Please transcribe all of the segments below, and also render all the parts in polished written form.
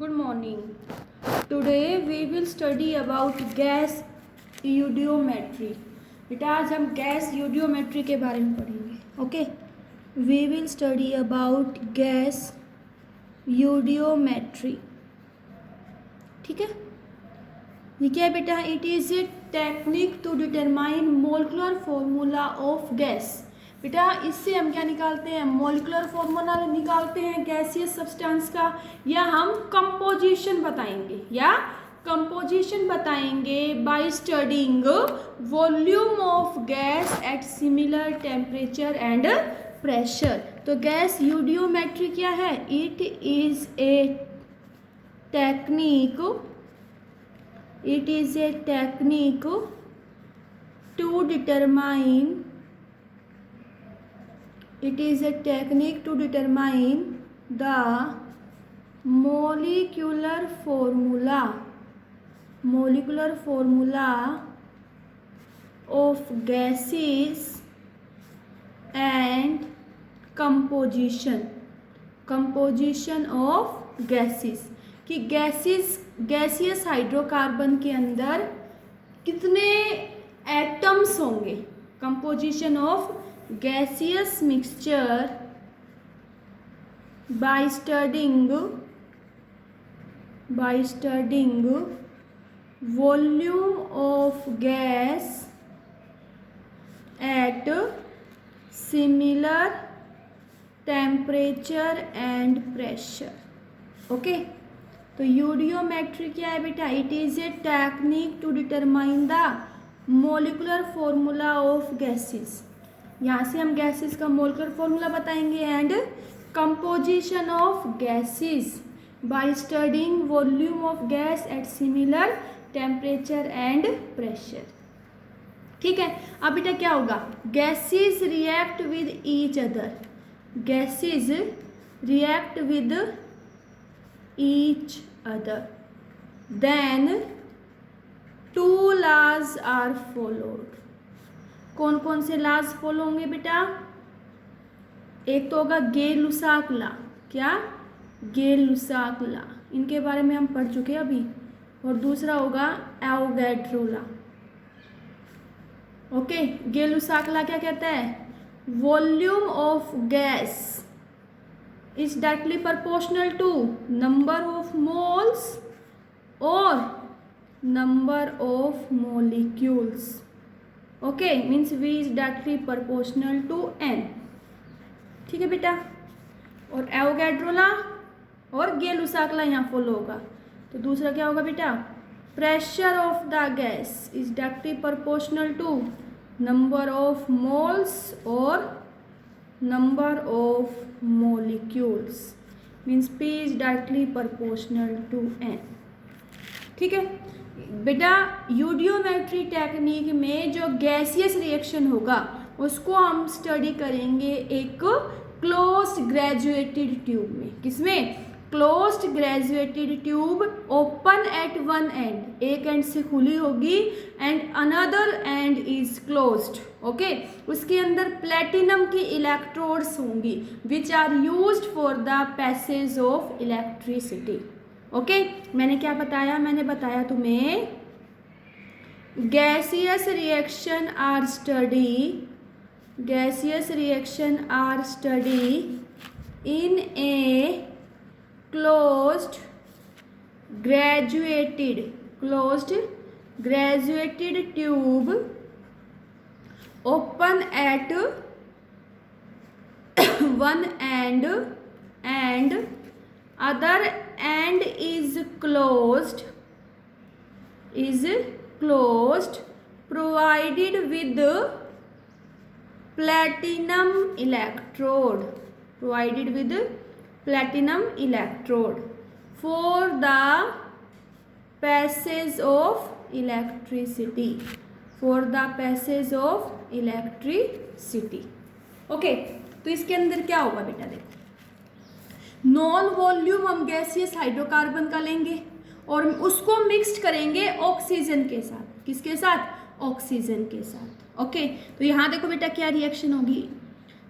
Good morning. Today we will study about gas यूडियोमेट्री. बेटा आज हम गैस यूडियोमेट्री के बारे में पढ़ेंगे. Okay, we will study about gas eudiometry. ठीक है, ये क्या है बेटा? It is a technique to determine molecular formula of gas. बेटा इससे हम क्या निकालते हैं? मोलिकुलर फॉर्मूला निकालते हैं गैसियस सब्सटेंस का, या हम कंपोजिशन बताएंगे by studying volume of gas at similar temperature and pressure. तो गैस यूडियोमेट्री क्या है? It is a technique to determine the molecular formula of gases and composition of gases. कि गैसियस हाइड्रोकार्बन के अंदर कितने एटम्स होंगे. Composition of gaseous mixture by studying volume of gas at similar temperature and pressure. Okay, तो eudiometry क्या है बेटा? It is a technique to determine the molecular formula of gases. यहाँ से हम गैसेस का मोलिकुलर फॉर्मूला बताएंगे. And composition of gases by studying volume of gas at similar temperature and pressure. ठीक है, अब बेटा क्या होगा? Gases react with each other, then two laws are followed. कौन कौन से लॉज फॉलो होंगे बेटा? एक तो होगा गे-लुसाक लॉ. क्या? गे-लुसाक लॉ, इनके बारे में हम पढ़ चुके हैं अभी. और दूसरा होगा Avogadro law. Okay, Gay Lussac law क्या कहता है? Volume of gas is directly proportional to number of moles और number of molecules. Okay, means V is directly proportional to N. ठीक है बेटा. और एवोगैड्रो लॉ और गे-लुसाक लॉ यहाँ फॉलो होगा. तो दूसरा क्या होगा बेटा? Pressure of the gas is directly proportional to number of moles और number of molecules. Means P is directly proportional to N. ठीक है बेटा, यूडियोमेट्री टेक्निक में जो गैसियस रिएक्शन होगा उसको हम स्टडी करेंगे एक क्लोज्ड ग्रेजुएटेड ट्यूब में. किसमें? Closed graduated tube, open at one end, एक एंड से खुली होगी and another end is closed. Okay, उसके अंदर प्लेटिनम की इलेक्ट्रोड्स होंगी which are used for the passage of electricity. Okay, मैंने क्या बताया? मैंने बताया तुम्हें gaseous reaction are study in a closed graduated tube open at one end and other end is closed provided with platinum electrode for the passage of electricity. Okay, तो इसके अंदर क्या होगा बेटा? देखो, नॉन वॉल्यूम हम गैसियस हाइड्रोकार्बन का लेंगे और उसको मिक्स्ड करेंगे ऑक्सीजन के साथ. किसके साथ? ऑक्सीजन के साथ. ओके, तो यहाँ देखो बेटा क्या रिएक्शन होगी.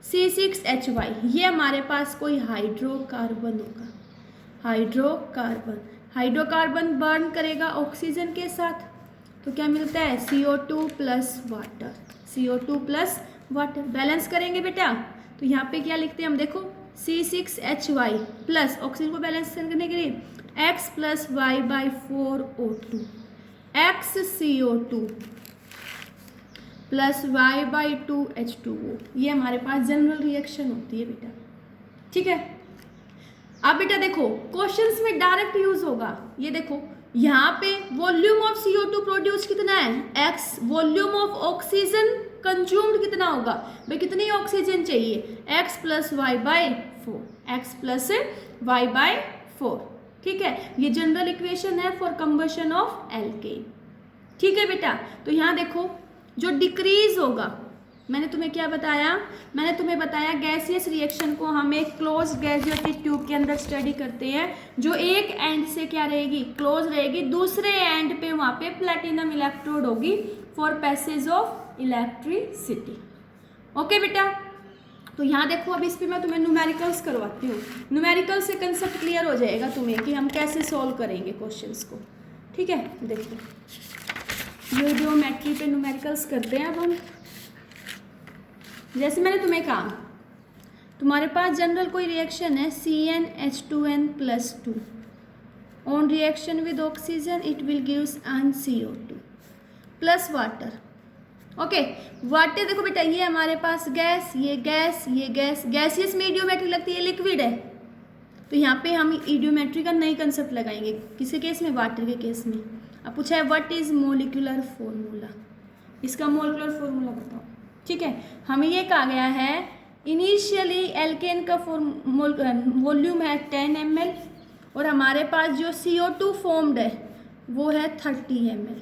C6H5 ये हमारे पास कोई हाइड्रोकार्बन होगा. हाइड्रोकार्बन। हाइड्रोकार्बन बर्न करेगा ऑक्सीजन के साथ, तो क्या मिलता है CO2 plus water. CO2 plus water balance करेंगे बेटा, तो यहाँ पे क्या लिखते हैं हम, देखो C6H5 प्लस ऑक्सीजन को बैलेंस करने के लिए X plus Y by 4O2 XCO2 plus Y by 2H2O। ये हमारे पास जनरल रिएक्शन होती है बेटा, ठीक है। अब बेटा देखो क्वेश्चंस में डायरेक्ट यूज होगा। ये देखो यहाँ पे वॉल्यूम ऑफ CO2 प्रोड्यूस कितना है X, volume of oxygen consumed कितना होगा भाई, कितनी ऑक्सीजन चाहिए X plus Y by 4, X plus Y by 4, ठीक है। ये जनरल इक्वेशन है फॉर कंबशन ऑफ एल्केन, ठीक है बेटा। तो यहाँ देखो जो डिक्रीज होगा, मैंने तुम्हें क्या बताया, मैंने तुम्हें बताया गैसियस रिएक्शन को हम एक क्लोज गैसियस ट्यूब के अंदर स्टडी करते हैं, जो एक एंड से क्या रहेगी, क्लोज रहेगी, दूसरे एंड पे वहाँ पे प्लैटिनम इलेक्ट्रोड होगी for passage of electricity. Okay बेटा, तो यहाँ देखो अब इस पर मैं तुम्हें न्यूमेरिकल्स करवाती हूँ। न्यूमेरिकल से कंसेप्ट क्लियर हो जाएगा तुम्हें कि हम कैसे सॉल्व करेंगे क्वेश्चंस को, ठीक है। देखो ये ज्योमेट्री पे न्यूमेरिकल्स करते हैं अब हम। जैसे मैंने तुम्हें कहा, तुम्हारे पास जनरल कोई रिएक्शन है CnH2n plus 2 on reaction with oxygen it will gives CO2 plus water. Okay water देखो बेटा, ये हमारे पास गैस, ये गैस, ये गैस, गैसियस में इडियोमेट्री लगती है, लिक्विड है, तो यहाँ पे हम इडियोमेट्री का नई कंसेप्ट लगाएंगे। किसी केस में, वाटर के केस में। अब पूछा है व्हाट इज मोलिकुलर फॉर्मूला, इसका मोलिकुलर फॉर्मूला बताओ, ठीक है। हमें ये कहा गया है इनिशियली एल्केन का वॉल्यूम है 10 ml और हमारे पास जो CO2 फॉर्म्ड है वो है 30 ml,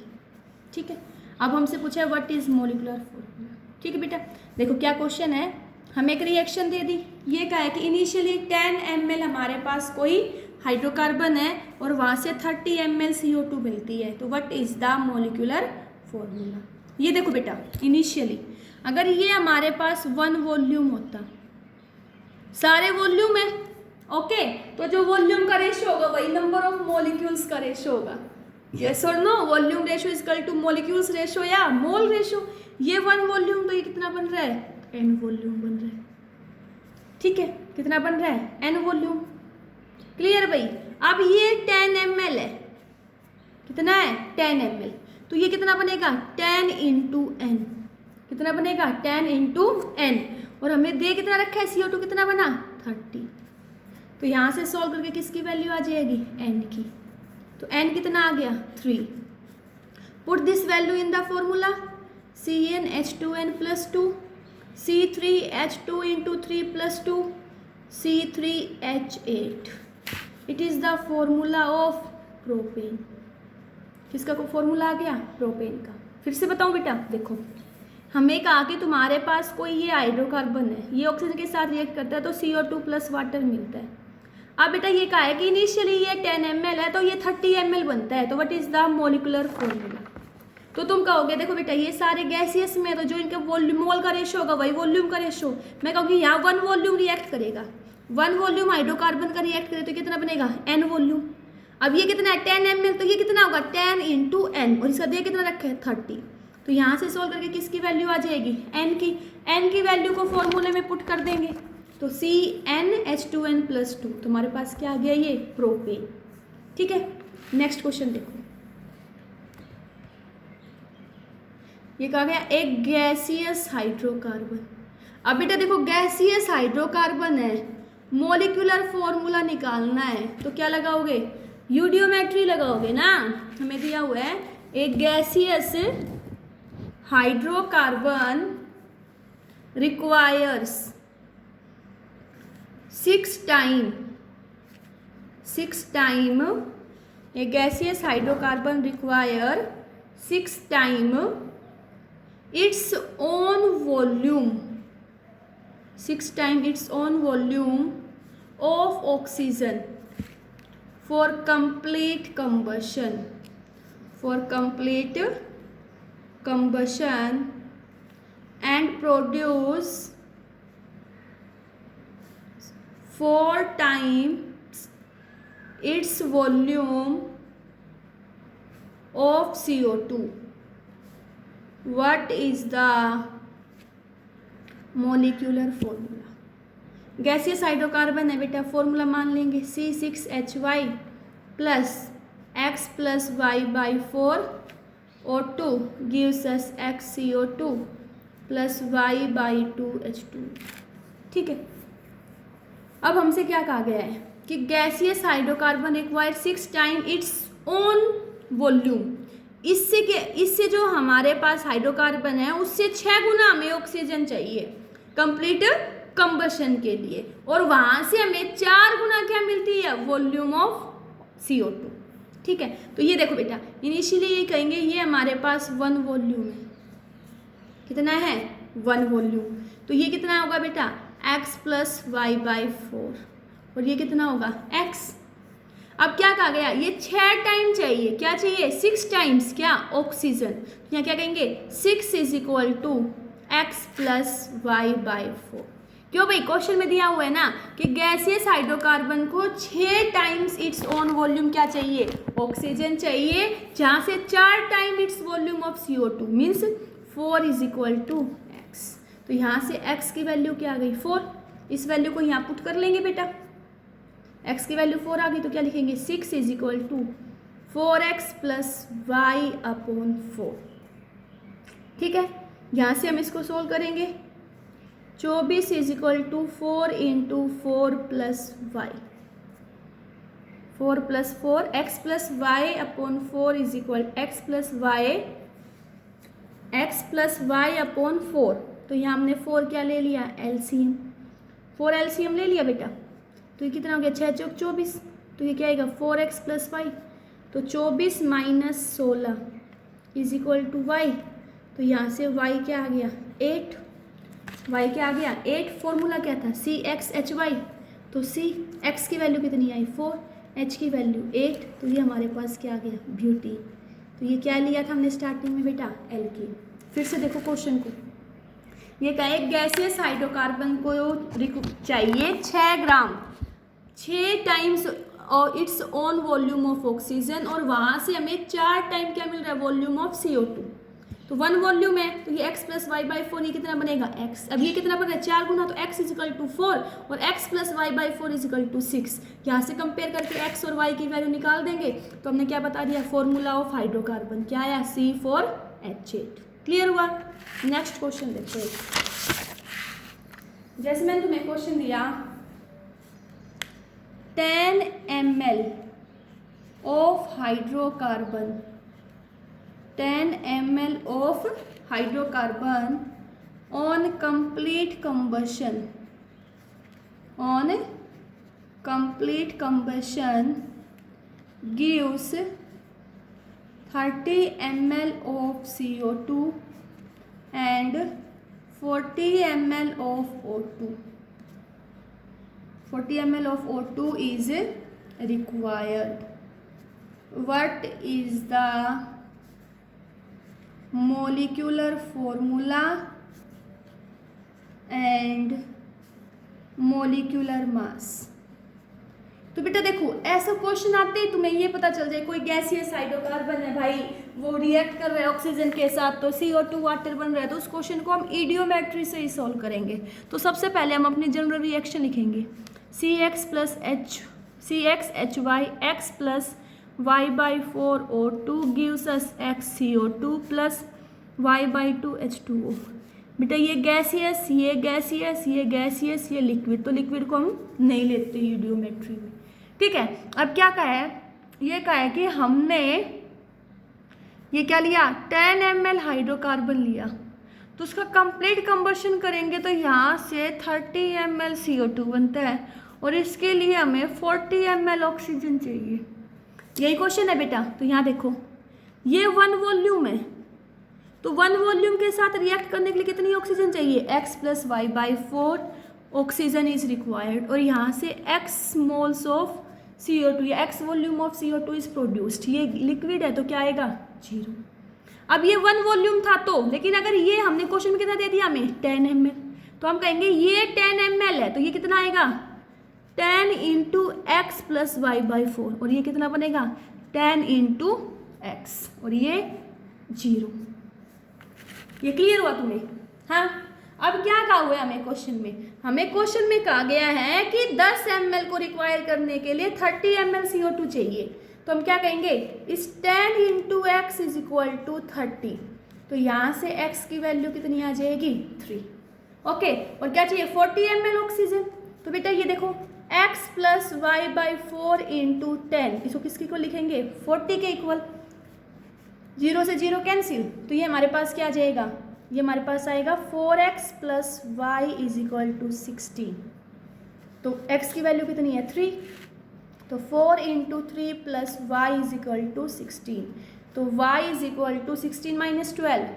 ठीक है। अब हमसे पूछा है व्हाट इज मोलिकुलर फॉर्मूला, ठीक है बेटा। देखो क्या क्वेश्चन है, हमें एक रिएक्शन दे दी, ये कहा है कि इनिशियली 10 ml हमारे पास कोई हाइड्रोकार्बन है और वहाँ से 30 ml CO2 मिलती है, तो what is the molecular formula. ये देखो बेटा इनिशियली अगर ये हमारे पास 1 वॉल्यूम होता, सारे वॉल्यूम है, ओके, तो जो वॉल्यूम का रेशियो होगा वही नंबर ऑफ मॉलिक्यूल्स का रेशियो होगा। यस और no, volume ratio is equal to molecules ratio या मोल रेशियो। ये 1 वॉल्यूम, तो ये कितना बन रहा है n वॉल्यूम बन रहा है, ठीक है। कितना बन रहा है n वॉल्यूम, क्लियर भाई। अब ये 10 ml है, कितना है 10 ml, तो ये कितना बनेगा 10 इंटू n, कितना बनेगा 10 इंटू n, और हमने दे कितना रखा है CO2 कितना बना 30, तो यहाँ से सॉल्व करके किसकी वैल्यू आ जाएगी n की, तो n कितना आ गया 3। Put this value in the formula CnH2n plus 2 C3H2 into 3 plus 2 C3H8, it is the formula of propane. किसका को फॉर्मूला आ गया प्रोपेन का। फिर से बताऊँ बेटा, देखो हमें कहा कि तुम्हारे पास कोई ये हाइड्रोकार्बन है, ये ऑक्सीजन के साथ रिएक्ट करता है तो CO2 प्लस वाटर मिलता है। अब बेटा ये कहा है कि इनिशियली ये 10 ml है तो ये 30 ml बनता है, तो what is the molecular formula. तो तुम कहोगे देखो बेटा ये सारे गैसियस में, तो जो इनका वॉल्यूम मोल का रेशियो होगा वही वॉल्यूम का रेशियो। मैं कहूँगी यहाँ 1 वॉल्यूम रिएक्ट करेगा, 1 वॉल्यूम हाइड्रोकार्बन का रिएक्ट करे तो कितना बनेगा n वॉल्यूम। अब ये कितना है 10 ml, तो ये कितना होगा 10 इंटू n, और इसका दे कितना रखा है 30, तो यहाँ से सोल्व करके किसकी वैल्यू आ जाएगी n की वैल्यू को फॉर्मूले में पुट कर देंगे, तो CnH2n प्लस 2, तुम्हारे पास क्या आ गया ये प्रोपेन, ठीक है। नेक्स्ट क्वेश्चन देखो, ये कहा गया एक गैसियस हाइड्रोकार्बन। अब बेटा देखो गैसियस हाइड्रोकार्बन है, मोलिकुलर फॉर्मूला निकालना है तो क्या लगाओगे यूडियोमेट्री लगाओगे ना। हमें दिया हुआ है एक gaseous hydrocarbon requires 6 time a gaseous hydrocarbon require 6 time its own volume, 6 time its own volume of oxygen for complete combustion, and produce 4 times its volume of CO2. What is the molecular formula? Gaseous hydrocarbon है बेटा, formula मान लेंगे C6H5 plus X plus Y by 4 O2 gives us XCO2 plus Y by 2H2। ठीक है, अब हमसे क्या कहा गया है कि gaseous hydrocarbon require 6 time its own volume. इससे जो हमारे पास हाइड्रोकार्बन है उससे 6 गुना हमें ऑक्सीजन चाहिए कंप्लीट कंबशन के लिए, और वहां से हमें 4 गुना क्या मिलती है, वॉल्यूम ऑफ CO2। ठीक है, तो ये देखो बेटा, इनिशियली ये कहेंगे ये हमारे पास 1 वॉल्यूम है। कितना है, 1 वॉल्यूम। तो ये कितना होगा बेटा, x प्लस वाई बाई 4, और ये कितना होगा x। अब क्या कहा गया, ये 6 टाइम चाहिए, क्या चाहिए, 6 टाइम्स क्या, ऑक्सीजन। यहाँ क्या कहेंगे, 6 is equal to X plus Y by 4। क्यों भाई, क्वेश्चन में दिया हुआ है ना कि गैसियस हाइड्रोकार्बन को 6 टाइम्स इट्स ओन वॉल्यूम क्या चाहिए, ऑक्सीजन चाहिए, जहाँ से 4 time it's volume of CO2 means 4 is equal to X. तो यहाँ से x की वैल्यू क्या आ गई, 4। इस वैल्यू को यहाँ पुट कर लेंगे बेटा, x की वैल्यू 4 आ गई तो क्या लिखेंगे, 6 is equal to 4x plus Y upon 4। ठीक है, यहाँ से हम इसको सोल्व करेंगे, 24 is equal to 4 into 4 plus Y, 4 plus 4 X plus Y upon 4 is equal X plus Y upon 4। तो यहाँ हमने 4 क्या ले लिया, एलसीएम, 4 एलसीएम ले लिया बेटा। तो ये कितना हो गया, 6 चौक 24, तो ये क्या आएगा 4x प्लस वाई। तो 24 minus 16 is equal to Y. तो यहाँ से y क्या आ गया, 8, y क्या आ गया 8। फॉर्मूला क्या था, CXHY। तो x की वैल्यू कितनी आई, 4, h की वैल्यू 8। तो ये हमारे पास क्या आ गया, ब्यूटी। तो ये क्या लिया था हमने स्टार्टिंग में बेटा, एल्कीन। फिर से देखो क्वेश्चन को, ये कहा एक गैसियस हाइड्रोकार्बन को चाहिए 6 ग्राम, 6 टाइम्स और its own volume of oxygen, और वहाँ से हमें 4 टाइम क्या मिल रहा है, वॉल्यूम ऑफ CO2। तो 1 वॉल्यूम है, तो ये x प्लस वाई बाई 4, ये कितना बनेगा x। अब ये कितना बन रहा है, 4 गुना, तो x इज इक्वल टू 4 और x plus Y by 4 is equal to 6। यहाँ से कंपेयर करके x और y की वैल्यू निकाल देंगे। तो हमने क्या बता दिया, फॉर्मूला ऑफ हाइड्रोकार्बन क्या आया, C4H8। क्लियर हुआ। नेक्स्ट क्वेश्चन देखते हैं। जैसे मैंने तुम्हें क्वेश्चन दिया, 10 ml of hydrocarbon, 10 ml of hydrocarbon on complete combustion gives 30 ml of CO2 and 40 ml of O2. 40 ml of O2 is required. What is the molecular formula and molecular mass? तो बेटा देखो, ऐसा question आते ही तुम्हें ये पता चल जाए कोई गैसियस हाइड्रोकार्बन है भाई, वो रिएक्ट कर रहा है ऑक्सीजन के साथ, तो CO2 वाटर बन रहा है, तो उस क्वेश्चन को हम इडियोमेट्री से ही सॉल्व करेंगे। तो सबसे पहले हम अपनी जनरल रिएक्शन लिखेंगे, CXHY x plus y by 4 O2 gives us XCO2 plus y by 2 H2O। बेटा ये गैसियस, ये गैसियस, ये गैसियस, ये लिक्विड, तो लिक्विड को हम नहीं लेते इडियोमेट्री में। ठीक है, अब क्या कहा है, ये कहा है कि हमने ये क्या लिया, 10 ml हाइड्रोकार्बन लिया, तो उसका कंप्लीट कंबशन करेंगे तो यहाँ से 30 ml CO2 बनता है, और इसके लिए हमें 40 ml ऑक्सीजन चाहिए। यही क्वेश्चन है बेटा। तो यहाँ देखो, ये 1 वॉल्यूम है, तो 1 वॉल्यूम के साथ रिएक्ट करने के लिए कितनी ऑक्सीजन चाहिए, x plus Y by 4 oxygen is required, और यहाँ से x मोल्स ऑफ CO2 या x volume of CO2 is produced. ये लिक्विड है तो क्या आएगा, 0। अब ये 1 वॉल्यूम था तो, लेकिन अगर ये हमने क्वेश्चन में कितना दे दिया हमें, 10 ml, तो हम कहेंगे ये 10 ml है, तो ये कितना आएगा, 10 into X plus Y by 4, और ये कितना बनेगा 10 इंटू एक्स, और ये 0। ये क्लियर हुआ तुम्हें? हाँ। अब क्या कहा हुआ है हमें क्वेश्चन में? हमें क्वेश्चन में कहा गया है कि 10 ml को रिक्वायर करने के लिए 30 ml CO2 चाहिए। तो हम क्या कहेंगे, इस 10 into X is equal to 30। तो यहाँ से x की वैल्यू कितनी आ जाएगी 3। ओके, और क्या चाहिए 40 ml ऑक्सीजन। तो बेटा ये देखो x plus Y by 4 into 10, इसको किसकी को लिखेंगे 40 के इक्वल, 0 से 0 कैंसिल, तो ये हमारे पास क्या आ जाएगा, ये हमारे पास आएगा 4x plus Y is equal to 16। तो x की वैल्यू कितनी है 3, तो 4 into 3 plus Y is equal to 16। तो y is equal to 16 minus 12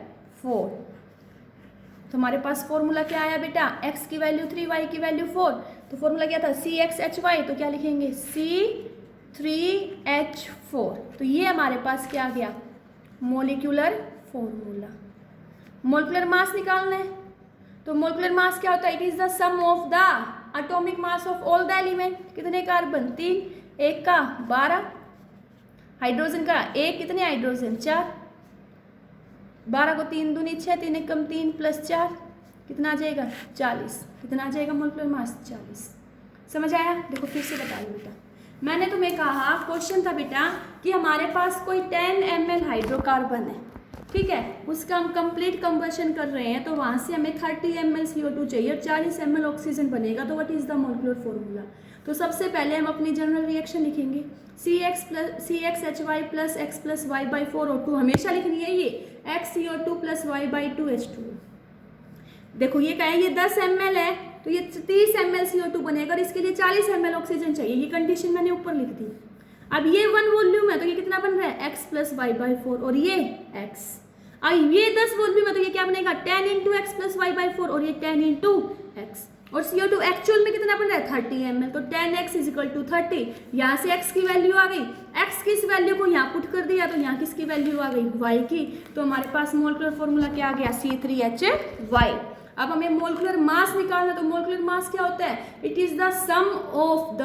4। तो हमारे पास फॉर्मूला क्या आया बेटा, x की वैल्यू 3, y की वैल्यू 4। तो फॉर्मूला क्या था CXHY, तो क्या लिखेंगे C3H4। तो ये हमारे पास क्या आ गया मोलिक्यूलर फॉर्मूला। मोलिकुलर मास निकालना है, तो मोलिकुलर मास क्या होता है, it is the sum of the atomic mass of all the element. कितने कार्बन 3, एक का 12, हाइड्रोजन का एक, कितने हाइड्रोजन 4, 12 को 3 दूनी 6, 3 एकम 3 प्लस 4 कितना आ जाएगा 40। कितना आ जाएगा मोलिकुलर मास 40। समझ आया? देखो फिर से बता दो बेटा, मैंने तुम्हें कहा क्वेश्चन था बेटा कि हमारे पास कोई 10 ml हाइड्रोकार्बन है, ठीक है, उसका हम कंप्लीट कंबशन कर रहे हैं, तो वहाँ से हमें 30 ml CO2 चाहिए और 40 ml ऑक्सीजन बनेगा। तो what is the molecular formula? तो सबसे पहले हम अपनी जनरल रिएक्शन लिखेंगे, CXHY plus x plus Y by 4O2 हमेशा लिखनी है, ये XCO2 plus Y by 2H2। देखो ये क्या है, ये 10 ml है, तो ये 30 ml CO2 बनेगा और इसके लिए 40 ml ऑक्सीजन चाहिए। ये कंडीशन मैंने ऊपर लिख दी। अब ये 1 वॉल्यूम है, तो ये कितना बन रहा है x प्लस वाई बाई 4, और ये x। अब ये 10 वॉल्यूम है, तो ये क्या बनेगा 10 into X plus Y by 4, और ये 10 इंटू एक्स। और CO2 एक्चुअल में कितना बन रहा है 30 ml, तो 10x इज इक्वल टू 30। यहाँ से x की वैल्यू आ गई, x की इस वैल्यू को यहाँ पुट कर दिया, तो यहाँ किसकी वैल्यू आ गई y की। तो हमारे पास मोलिकुलर फॉर्मूला क्या आ गया C3H5। अब हमें मोलिकुलर मास निकालना, तो मोलिकुलर मास क्या होता है, it is the sum of the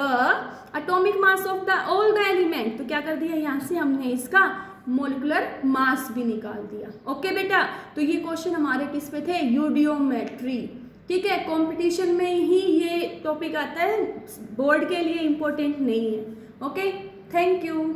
atomic mass of the all the element. तो क्या कर दिया, यहाँ से हमने इसका मोलिकुलर मास भी निकाल दिया। ओके बेटा, तो ये क्वेश्चन हमारे किस पे थे, यूडियोमेट्री, ठीक है, कंपटीशन में ही ये टॉपिक आता है, बोर्ड के लिए इम्पोर्टेंट नहीं है। Okay, thank you.